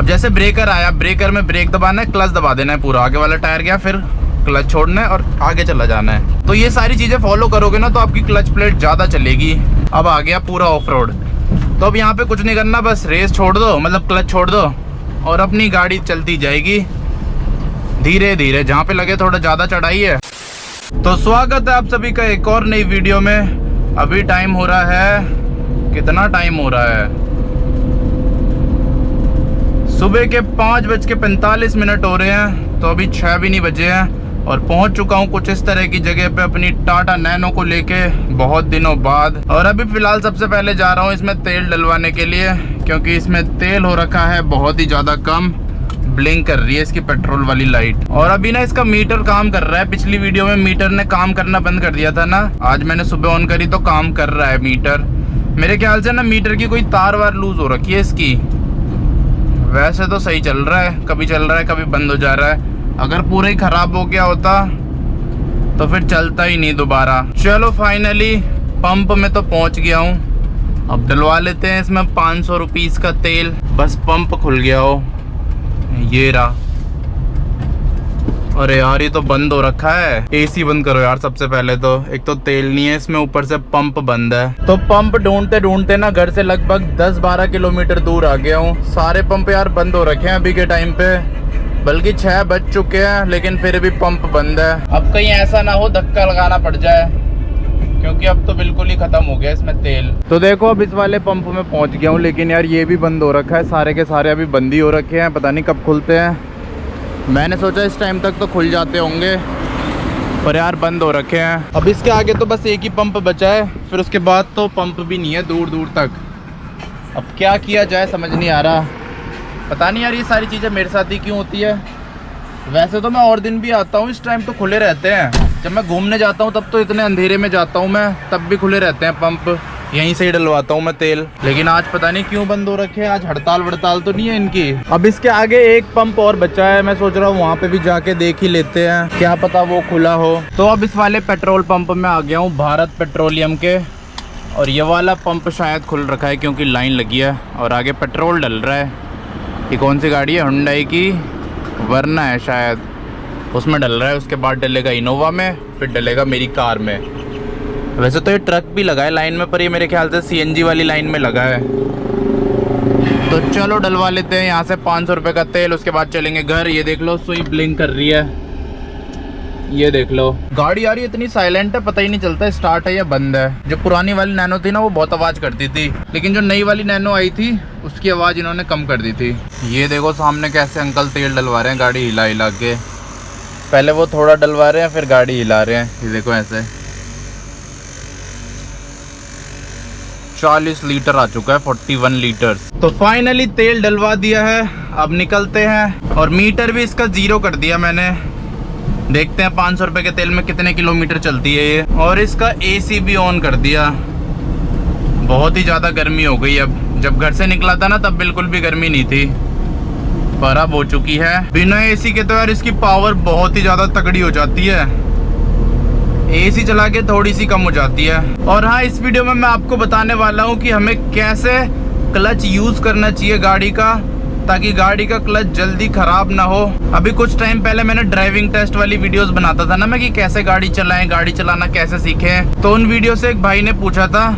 अब जैसे ब्रेकर आया, ब्रेकर में ब्रेक दबाना है, क्लच दबा देना है पूरा, आगे वाला टायर गया, फिर क्लच छोड़ना है और आगे चला जाना है। तो ये सारी चीज़ें फॉलो करोगे ना तो आपकी क्लच प्लेट ज़्यादा चलेगी। अब आ गया पूरा ऑफ रोड, तो अब यहाँ पे कुछ नहीं करना, बस रेस छोड़ दो, मतलब क्लच छोड़ दो और अपनी गाड़ी चलती जाएगी धीरे धीरे, जहाँ पे लगे थोड़ा ज़्यादा चढ़ाई है। तो स्वागत है आप सभी का एक और नई वीडियो में। अभी टाइम हो रहा है, कितना टाइम हो रहा है, सुबह के 5:45 हो रहे हैं। तो अभी 6 भी नहीं बजे हैं और पहुंच चुका हूं कुछ इस तरह की जगह पे अपनी टाटा नैनो को लेके बहुत दिनों बाद। और अभी फ़िलहाल सबसे पहले जा रहा हूं इसमें तेल डलवाने के लिए, क्योंकि इसमें तेल हो रखा है बहुत ही ज़्यादा कम, ब्लिंक कर रही है इसकी पेट्रोल वाली लाइट। और अभी ना इसका मीटर काम कर रहा है। पिछली वीडियो में मीटर ने काम करना बंद कर दिया था ना, आज मैंने सुबह ऑन करी तो काम कर रहा है मीटर। मेरे ख्याल से ना मीटर की कोई तार वार लूज हो रखी है इसकी। वैसे तो सही चल रहा है, कभी चल रहा है कभी बंद हो जा रहा है। अगर पूरा ही खराब हो गया होता तो फिर चलता ही नहीं दोबारा। चलो फाइनली पंप में तो पहुंच गया हूं। अब डलवा लेते हैं इसमें 500 रुपीस का तेल, बस पंप खुल गया हो। ये रहा। अरे यार ये तो बंद हो रखा है, एसी बंद करो यार सबसे पहले तो। एक तो तेल नहीं है इसमें, ऊपर से पंप बंद है। तो पंप ढूंढते ढूंढते ना घर से लगभग 10-12 किलोमीटर दूर आ गया हूँ। सारे पंप यार बंद हो रखे हैं अभी के टाइम पे, बल्कि 6 बज चुके हैं लेकिन फिर भी पंप बंद है। अब कहीं ऐसा ना हो धक्का लगाना पड़ जाए, क्योंकि अब तो बिल्कुल ही खत्म हो गया इसमें तेल। तो देखो अब इस वाले पंप में पहुंच गया हूँ, लेकिन यार ये भी बंद हो रखा है। सारे के सारे अभी बंद ही हो रखे हैं, पता नहीं कब खुलते हैं। मैंने सोचा इस टाइम तक तो खुल जाते होंगे, पर यार बंद हो रखे हैं। अब इसके आगे तो बस एक ही पंप बचा है, फिर उसके बाद तो पंप भी नहीं है दूर दूर तक। अब क्या किया जाए समझ नहीं आ रहा। पता नहीं यार ये सारी चीज़ें मेरे साथ ही क्यों होती है। वैसे तो मैं और दिन भी आता हूँ, इस टाइम तो खुले रहते हैं। जब मैं घूमने जाता हूँ तब तो इतने अंधेरे में जाता हूँ मैं, तब भी खुले रहते हैं पंप, यहीं से ही डलवाता हूँ मैं तेल। लेकिन आज पता नहीं क्यों बंद हो रखे हैं, आज हड़ताल वड़ताल तो नहीं है इनकी। अब इसके आगे एक पंप और बचा है, मैं सोच रहा हूँ वहाँ पे भी जाके देख ही लेते हैं, क्या पता वो खुला हो। तो अब इस वाले पेट्रोल पंप में आ गया हूँ, भारत पेट्रोलियम के। और ये वाला पंप शायद खुल रखा है क्योंकि लाइन लगी है और आगे पेट्रोल डल रहा है। ये कौन सी गाड़ी है, हुंडई की वरना है शायद, उसमें डल रहा है। उसके बाद डलेगा इनोवा में, फिर डलेगा मेरी कार में। वैसे तो ये ट्रक भी लगा है लाइन में, पर ये मेरे ख्याल से सीएनजी वाली लाइन में लगा है। तो चलो डलवा लेते हैं यहाँ से 500 रुपये का तेल, उसके बाद चलेंगे घर। ये देख लो सुई ब्लिंक कर रही है, ये देख लो। गाड़ी यार ये इतनी साइलेंट है, पता ही नहीं चलता स्टार्ट है या बंद है। जो पुरानी वाली नैनो थी ना वो बहुत आवाज़ करती थी, लेकिन जो नई वाली नैनो आई थी उसकी आवाज़ इन्होंने कम कर दी थी। ये देखो सामने कैसे अंकल तेल डलवा रहे हैं गाड़ी हिला हिला के। पहले वो थोड़ा डलवा रहे हैं फिर गाड़ी हिला रहे हैं, ये देखो ऐसे। 40 लीटर आ चुका है, 41 लीटर। तो फाइनली तेल डलवा दिया है, अब निकलते हैं। और मीटर भी इसका 0 कर दिया मैंने, देखते हैं 500 रुपये के तेल में कितने किलोमीटर चलती है ये। और इसका एसी भी ऑन कर दिया, बहुत ही ज़्यादा गर्मी हो गई। अब जब घर से निकला था ना तब बिल्कुल भी गर्मी नहीं थी, पर अब हो चुकी है। बिना एसी के तो यार इसकी पावर बहुत ही ज़्यादा तगड़ी हो जाती है, एसी चला के थोड़ी सी कम हो जाती है। और हाँ, इस वीडियो में मैं आपको बताने वाला हूँ कि हमें कैसे क्लच यूज़ करना चाहिए गाड़ी का, ताकि गाड़ी का क्लच जल्दी ख़राब ना हो। अभी कुछ टाइम पहले मैंने ड्राइविंग टेस्ट वाली वीडियोस बनाता था ना मैं, कि कैसे गाड़ी चलाएं, गाड़ी चलाना कैसे सीखें। तो उन वीडियो से एक भाई ने पूछा था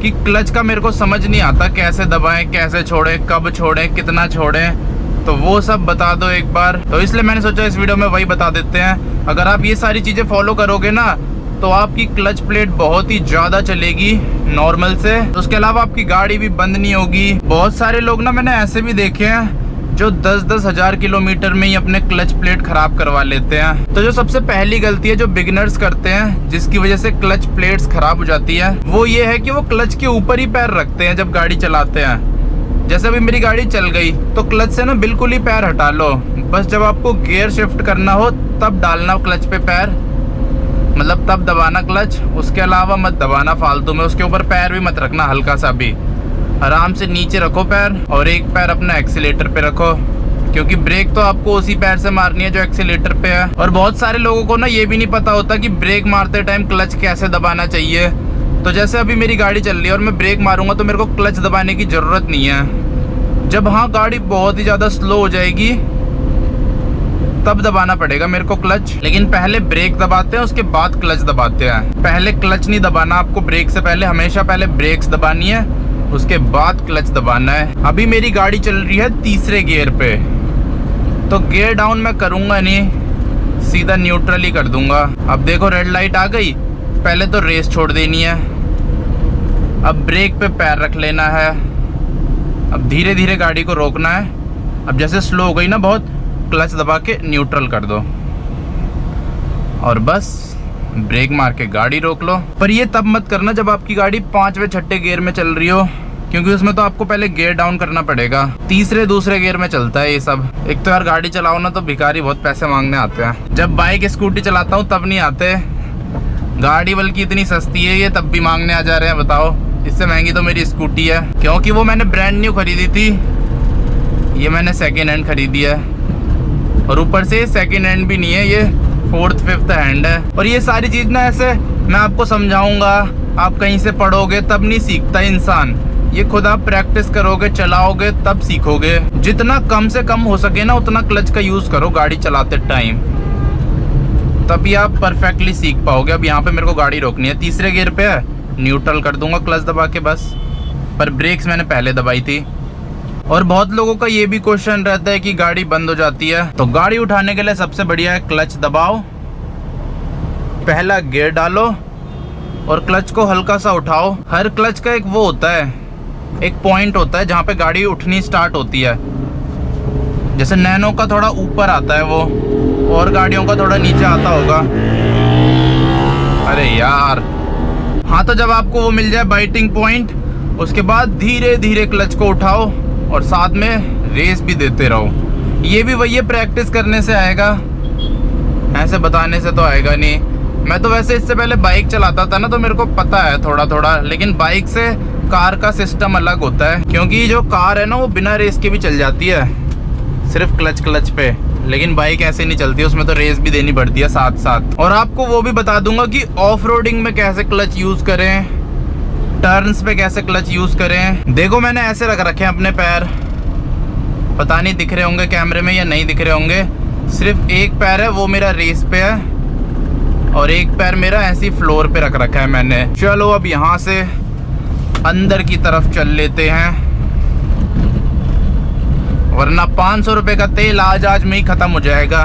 कि क्लच का मेरे को समझ नहीं आता, कैसे दबाएं, कैसे छोड़ें, कब छोड़ें, कितना छोड़ें, तो वो सब बता दो एक बार। तो इसलिए मैंने सोचा इस वीडियो में वही बता देते हैं। अगर आप ये सारी चीज़ें फॉलो करोगे ना तो आपकी क्लच प्लेट बहुत ही ज़्यादा चलेगी नॉर्मल से। उसके अलावा आपकी गाड़ी भी बंद नहीं होगी। बहुत सारे लोग ना मैंने ऐसे भी देखे हैं जो 10-10 हज़ार किलोमीटर में ही अपने क्लच प्लेट ख़राब करवा लेते हैं। तो जो सबसे पहली गलती है जो बिगिनर्स करते हैं, जिसकी वजह से क्लच प्लेट्स ख़राब हो जाती है, वो ये है कि वो क्लच के ऊपर ही पैर रखते हैं जब गाड़ी चलाते हैं। जैसे अभी मेरी गाड़ी चल गई तो क्लच से ना बिल्कुल ही पैर हटा लो, बस जब आपको गियर शिफ्ट करना हो तब डालना क्लच पे पैर, मतलब तब दबाना क्लच। उसके अलावा मत दबाना फालतू में, उसके ऊपर पैर भी मत रखना हल्का सा भी। आराम से नीचे रखो पैर और एक पैर अपना एक्सीलेटर पे रखो, क्योंकि ब्रेक तो आपको उसी पैर से मारनी है जो एक्सीलेटर पे है। और बहुत सारे लोगों को ना ये भी नहीं पता होता कि ब्रेक मारते टाइम क्लच कैसे दबाना चाहिए। तो जैसे अभी मेरी गाड़ी चल रही है और मैं ब्रेक मारूंगा तो मेरे को क्लच दबाने की ज़रूरत नहीं है, जब हाँ गाड़ी बहुत ही ज़्यादा स्लो हो जाएगी तब दबाना पड़ेगा मेरे को क्लच। लेकिन पहले ब्रेक दबाते हैं, उसके बाद क्लच दबाते हैं। पहले क्लच नहीं दबाना आपको, ब्रेक से पहले हमेशा पहले ब्रेक्स दबानी है, उसके बाद क्लच दबाना है। अभी मेरी गाड़ी चल रही है तीसरे गियर पे, तो गियर डाउन मैं करूँगा नहीं, सीधा न्यूट्रल ही कर दूंगा। अब देखो रेड लाइट आ गई, पहले तो रेस छोड़ देनी है, अब ब्रेक पे पैर रख लेना है, अब धीरे धीरे गाड़ी को रोकना है। अब जैसे स्लो हो गई ना बहुत, क्लच दबा के न्यूट्रल कर दो और बस ब्रेक मार के गाड़ी रोक लो। पर ये तब मत करना जब आपकी गाड़ी 5वें 6ठे गियर में चल रही हो, क्योंकि उसमें तो आपको पहले गियर डाउन करना पड़ेगा। तीसरे दूसरे गियर में चलता है ये सब। एक तो यार गाड़ी चलाओ ना तो भिखारी बहुत पैसे मांगने आते हैं। जब बाइक स्कूटी चलाता हूँ तब नहीं आते, गाड़ी बल्कि इतनी सस्ती है ये तब भी मांगने आ जा रहे हैं। बताओ, इससे महंगी तो मेरी स्कूटी है, क्योंकि वो मैंने ब्रांड न्यू खरीदी थी, ये मैंने सेकेंड हैंड खरीदी है। और ऊपर से सेकेंड हैंड भी नहीं है, ये 4th 5th हैंड है। और ये सारी चीज़ ना ऐसे मैं आपको समझाऊंगा, आप कहीं से पढ़ोगे तब नहीं सीखता इंसान। ये खुद आप प्रैक्टिस करोगे, चलाओगे तब सीखोगे। जितना कम से कम हो सके ना उतना क्लच का यूज़ करो गाड़ी चलाते टाइम, तभी आप परफेक्टली सीख पाओगे। अब यहाँ पे मेरे को गाड़ी रोकनी है, तीसरे गियर पे है, न्यूट्रल कर दूंगा क्लच दबा के बस। पर ब्रेक्स मैंने पहले दबाई थी। और बहुत लोगों का ये भी क्वेश्चन रहता है कि गाड़ी बंद हो जाती है, तो गाड़ी उठाने के लिए सबसे बढ़िया है क्लच दबाओ, पहला गियर डालो और क्लच को हल्का सा उठाओ। हर क्लच का एक वो होता है, एक पॉइंट होता है जहाँ पे गाड़ी उठनी स्टार्ट होती है। जैसे नैनो का थोड़ा ऊपर आता है वो, और गाड़ियों का थोड़ा नीचे आता होगा। अरे यार हाँ, तो जब आपको वो मिल जाए बाइटिंग पॉइंट, उसके बाद धीरे धीरे क्लच को उठाओ और साथ में रेस भी देते रहो। ये भी वही प्रैक्टिस करने से आएगा, ऐसे बताने से तो आएगा नहीं। मैं तो वैसे इससे पहले बाइक चलाता था ना, तो मेरे को पता है थोड़ा थोड़ा, लेकिन बाइक से कार का सिस्टम अलग होता है, क्योंकि जो कार है ना वो बिना रेस के भी चल जाती है, सिर्फ क्लच पे। लेकिन बाइक ऐसे नहीं चलती, उसमें तो रेस भी देनी पड़ती है साथ साथ। और आपको वो भी बता दूंगा कि ऑफ रोडिंग में कैसे क्लच यूज़ करें, टर्न्स पे कैसे क्लच यूज़ करें। देखो मैंने ऐसे रख रखे हैं अपने पैर, पता नहीं दिख रहे होंगे कैमरे में या नहीं दिख रहे होंगे। सिर्फ एक पैर है वो मेरा रेस पे है, और एक पैर मेरा ऐसी फ्लोर पे रख रखा है मैंने। चलो अब यहाँ से अंदर की तरफ चल लेते हैं, वरना 500 रुपये का तेल आज में ही ख़त्म हो जाएगा।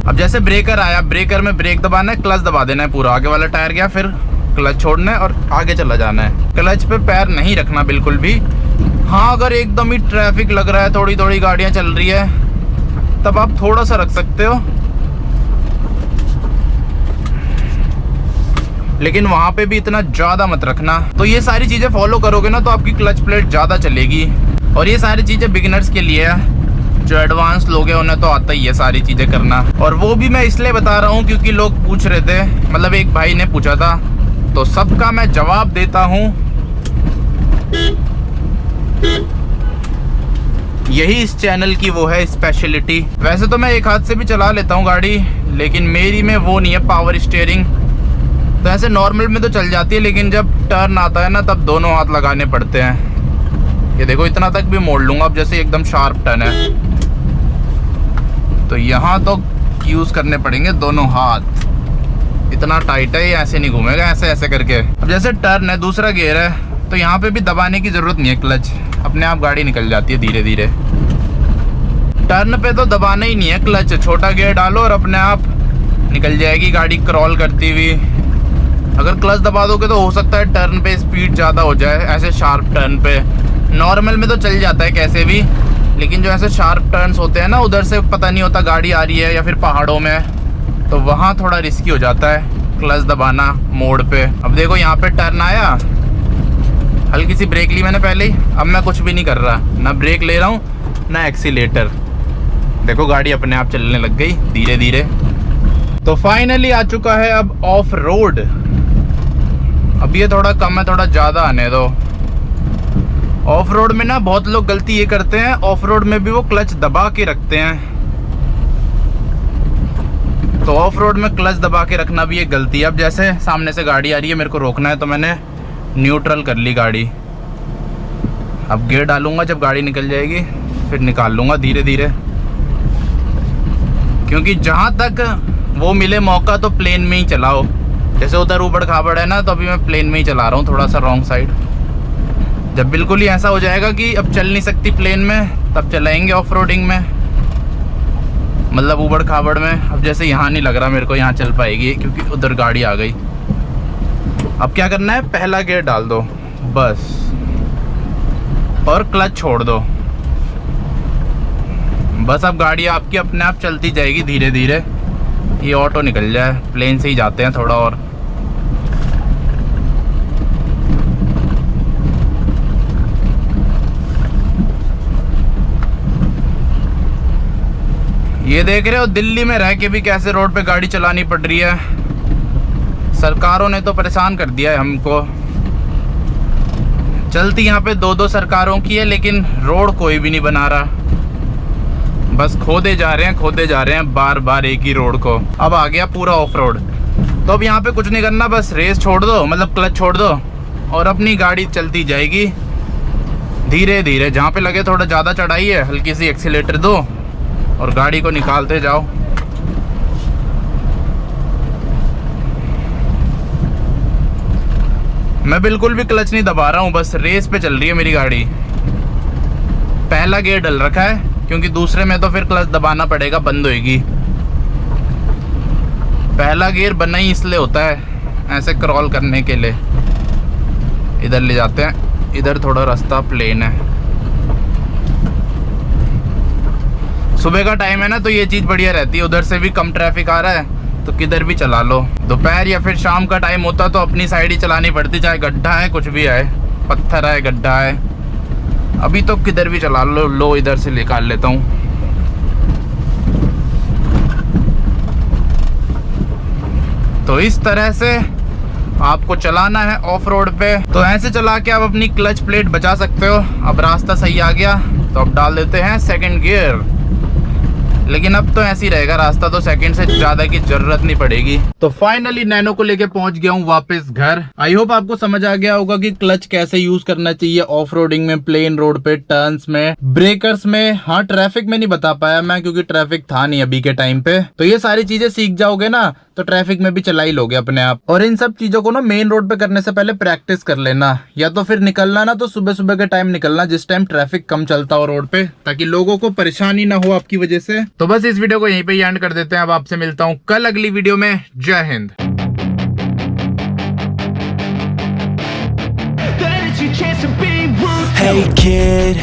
अब जैसे ब्रेकर आया, ब्रेकर में ब्रेक दबाना है, क्लच दबा देना है पूरा, आगे वाला टायर गया, फिर क्लच छोड़ना है और आगे चला जाना है। क्लच पे पैर नहीं रखना बिल्कुल भी। हाँ, अगर एकदम ही ट्रैफिक लग रहा है, थोड़ी थोड़ी गाड़ियाँ चल रही है, तब आप थोड़ा सा रख सकते हो, लेकिन वहाँ पे भी इतना ज़्यादा मत रखना। तो ये सारी चीज़ें फॉलो करोगे ना तो आपकी क्लच प्लेट ज़्यादा चलेगी। और ये सारी चीज़ें बिगिनर्स के लिए है, जो एडवांस लोग हैं उन्हें तो आता ही है सारी चीज़ें करना। और वो भी मैं इसलिए बता रहा हूँ क्योंकि लोग पूछ रहे थे, मतलब एक भाई ने पूछा था, तो सबका मैं जवाब देता हूँ। यही इस चैनल की वो है स्पेशलिटी। वैसे तो मैं एक हाथ से भी चला लेता हूँ गाड़ी, लेकिन मेरी में वो नहीं है पावर स्टीयरिंग, तो ऐसे नॉर्मल में तो चल जाती है, लेकिन जब टर्न आता है ना तब दोनों हाथ लगाने पड़ते हैं। ये देखो इतना तक भी मोड़ लूँगा, अब जैसे एकदम शार्प टर्न है तो यहाँ तो यूज़ करने पड़ेंगे दोनों हाथ। इतना टाइट है ये, ऐसे नहीं घूमेगा, ऐसे ऐसे करके। अब जैसे टर्न है, दूसरा गियर है, तो यहाँ पे भी दबाने की ज़रूरत नहीं है, क्लच अपने आप गाड़ी निकल जाती है धीरे धीरे। टर्न पे तो दबाना ही नहीं है क्लच, छोटा गियर डालो और अपने आप निकल जाएगी गाड़ी क्रॉल करती हुई। अगर क्लच दबा दोगे तो हो सकता है टर्न पे स्पीड ज़्यादा हो जाए, ऐसे शार्प टर्न पे। नॉर्मल में तो चल जाता है कैसे भी, लेकिन जो ऐसे शार्प टर्न्स होते हैं ना, उधर से पता नहीं होता गाड़ी आ रही है या फिर पहाड़ों में, तो वहाँ थोड़ा रिस्की हो जाता है क्लच दबाना मोड़ पे। अब देखो यहाँ पे टर्न आया, हल्की सी ब्रेक ली मैंने पहले ही, अब मैं कुछ भी नहीं कर रहा, ना ब्रेक ले रहा हूँ ना एक्सीलेटर। देखो गाड़ी अपने आप चलने लग गई धीरे धीरे। तो फाइनली आ चुका है अब ऑफ रोड। अब ये थोड़ा कम है, थोड़ा ज़्यादा आने दो। ऑफ रोड में ना बहुत लोग गलती ये करते हैं, ऑफ रोड में भी वो क्लच दबा के रखते हैं, तो ऑफ रोड में क्लच दबा के रखना भी एक गलती है। अब जैसे सामने से गाड़ी आ रही है, मेरे को रोकना है, तो मैंने न्यूट्रल कर ली गाड़ी, अब गियर डालूंगा जब गाड़ी निकल जाएगी, फिर निकाल लूँगा धीरे धीरे, क्योंकि जहाँ तक वो मिले मौका तो प्लेन में ही चलाओ। जैसे उधर ऊबड़ खाबड़ है ना, तो अभी मैं प्लेन में ही चला रहा हूँ, थोड़ा सा रॉन्ग साइड। जब बिल्कुल ही ऐसा हो जाएगा कि अब चल नहीं सकती प्लेन में, तब चलाएंगे ऑफ रोडिंग में, मतलब ऊबड़ खाबड़ में। अब जैसे यहाँ नहीं लग रहा मेरे को यहाँ चल पाएगी, क्योंकि उधर गाड़ी आ गई। अब क्या करना है, पहला गियर डाल दो बस, और क्लच छोड़ दो बस। अब गाड़ी आपकी अपने आप चलती जाएगी धीरे धीरे। ये ऑटो निकल जाए, प्लेन से ही जाते हैं थोड़ा और। ये देख रहे हो दिल्ली में रह के भी कैसे रोड पे गाड़ी चलानी पड़ रही है। सरकारों ने तो परेशान कर दिया है हमको। चलती यहाँ पे दो दो सरकारों की है, लेकिन रोड कोई भी नहीं बना रहा। बस खोदे जा रहे हैं बार बार एक ही रोड को। अब आ गया पूरा ऑफ रोड, तो अब यहाँ पे कुछ नहीं करना, बस रेस छोड़ दो, मतलब क्लच छोड़ दो, और अपनी गाड़ी चलती जाएगी धीरे धीरे। जहाँ पे लगे थोड़ा ज़्यादा चढ़ाई है, हल्की सी एक्सीलेटर दो और गाड़ी को निकालते जाओ। मैं बिल्कुल भी क्लच नहीं दबा रहा हूँ, बस रेस पे चल रही है मेरी गाड़ी। पहला गियर डल रखा है, क्योंकि दूसरे में तो फिर क्लच दबाना पड़ेगा, बंद होएगी। पहला गियर बना ही इसलिए होता है, ऐसे क्रॉल करने के लिए। इधर ले जाते हैं, इधर थोड़ा रास्ता प्लेन है। सुबह का टाइम है ना, तो ये चीज़ बढ़िया रहती है, उधर से भी कम ट्रैफिक आ रहा है तो किधर भी चला लो। दोपहर या फिर शाम का टाइम होता तो अपनी साइड ही चलानी पड़ती, चाहे गड्ढा है, कुछ भी है, पत्थर है, गड्ढा है। अभी तो किधर भी चला लो इधर से निकाल लेता हूँ। तो इस तरह से आपको चलाना है ऑफ रोड पे। तो ऐसे चला के आप अपनी क्लच प्लेट बचा सकते हो। अब रास्ता सही आ गया, तो अब डाल देते हैं सेकंड गियर। लेकिन अब तो ऐसे ही रहेगा रास्ता, तो सेकंड से ज्यादा की जरूरत नहीं पड़ेगी। तो फाइनली नैनो को लेके पहुंच गया हूँ वापस घर। आई होप आपको समझ आ गया होगा कि क्लच कैसे यूज करना चाहिए ऑफ रोडिंग में, प्लेन रोड पे, टर्न्स में, ब्रेकर्स में। हाँ, ट्रैफिक में नहीं बता पाया मैं, क्योंकि ट्रैफिक था नहीं अभी के टाइम पे। तो ये सारी चीजें सीख जाओगे ना, तो ट्रैफिक में भी चला ही लोगे अपने आप। और इन सब चीजों को ना मेन रोड पे करने से पहले प्रैक्टिस कर लेना, या तो फिर निकलना ना तो सुबह सुबह के टाइम निकलना, जिस टाइम ट्रैफिक कम चलता हो रोड पे, ताकि लोगों को परेशानी ना हो आपकी वजह से। तो बस इस वीडियो को यहीं पे एंड कर देते हैं। अब आपसे मिलता हूँ कल अगली वीडियो में। जय हिंद। Hey kid,